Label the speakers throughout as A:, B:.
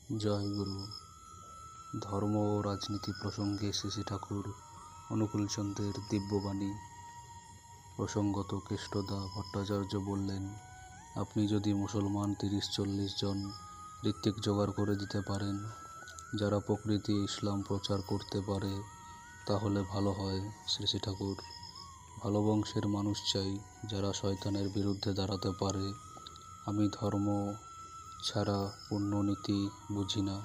A: জয় গুরু। ধর্ম ও রাজনীতি প্রসঙ্গে শ্রী ঠাকুর অনুকূলচন্দ্রের দিব্যবাণী। প্রসঙ্গত কেষ্টদা ভট্টাচার্য বললেন, আপনি যদি মুসলমান 30-40 জন ঋত্বিক জোগাড় করে দিতে পারেন, যারা প্রকৃতি ইসলাম প্রচার করতে পারে, তাহলে ভালো হয়। শ্রী ঠাকুর, ভালো বংশের মানুষ চাই, যারা শয়তানের বিরুদ্ধে দাঁড়াতে পারে। আমি ধর্ম ছাড়া পুণ্যনীতি বুঝি না।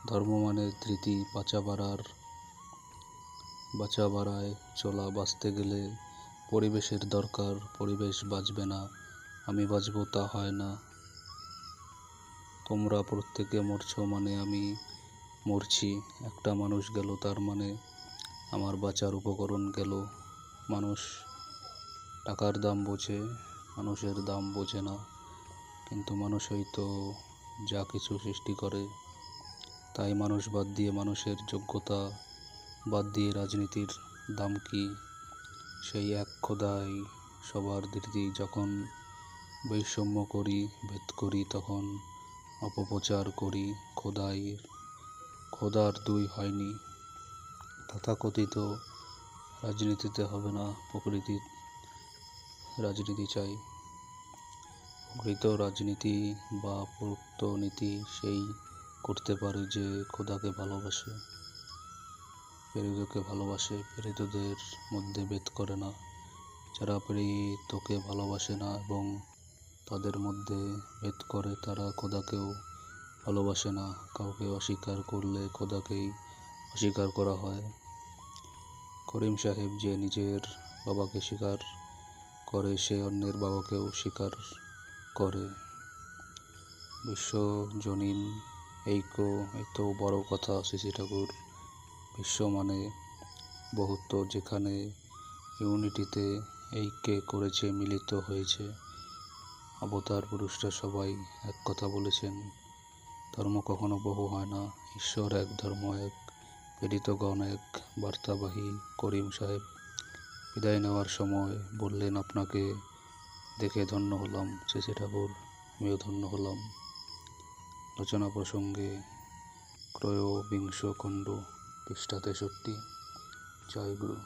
A: ধর্ম মানে ধৃতি, বাঁচা বাড়ায় চলা। বাঁচতে গেলে পরিবেশের দরকার, পরিবেশ বাঁচবে না, আমি বাঁচব তা হয় না। তোমরা প্রত্যেকে মরছো মানে আমি মরছি। একটা মানুষ গেল, তার মানে আমার বাঁচার উপকরণ গেল। মানুষ টাকার দাম বোঝে, মানুষের দাম বোঝে না, কিন্তু মানুষই তো যা কিছু সৃষ্টি করে। তাই মানুষ বাদ দিয়ে, মানুষের যোগ্যতা বাদ দিয়ে রাজনীতির দাম কি? সেই এক খোদাই সবার ধৃতি। যখন বৈষম্য করি, ভেদ করি, তখন অপপ্রচার করি। খোদার দুই হয়নি। তথাকথিত রাজনীতিতে হবে না, প্রকৃতির রাজনীতি চাই। প্রকৃত রাজনীতি বা প্রকৃত নীতি সেই করতে পারে যে খোদাকে ভালোবাসে, প্রেরিতকে ভালোবাসে, প্রেরিতদের মধ্যে ভেদ করে না। যারা প্রেরিতকে ভালোবাসে না এবং তাদের মধ্যে ভেদ করে, তারা খোদাকেও ভালোবাসে না। কাউকে অস্বীকার করলে খোদাকেই অস্বীকার করা হয়। করিম সাহেব যে নিজের বাবাকে স্বীকার করে, সে অন্যের বাবাকেও স্বীকার করে। বিশ্বজনীন ঐক্য, এত বড় কথা। শ্রী ঠাকুর, বিশ্ব মানে বহুত্ব, যেখানে ইউনিটিতে ঐক্যে করেছে, মিলিত হয়েছে। অবতার পুরুষরা সবাই এক কথা বলেছেন, ধর্ম কখনো বহু হয় না, ঈশ্বর এক, ধর্ম এক, প্রেরিতগণ এক, বার্তাবাহী। করিম সাহেব বিদায় নেওয়ার সময় বললেন, আপনাকে দেখে ধন্য হলাম। শ্রী ঠাকুর, আমিও ধন্য হলাম। আলোচনা প্রসঙ্গে 23 খণ্ড, পৃষ্ঠা 63। জয় গুরু।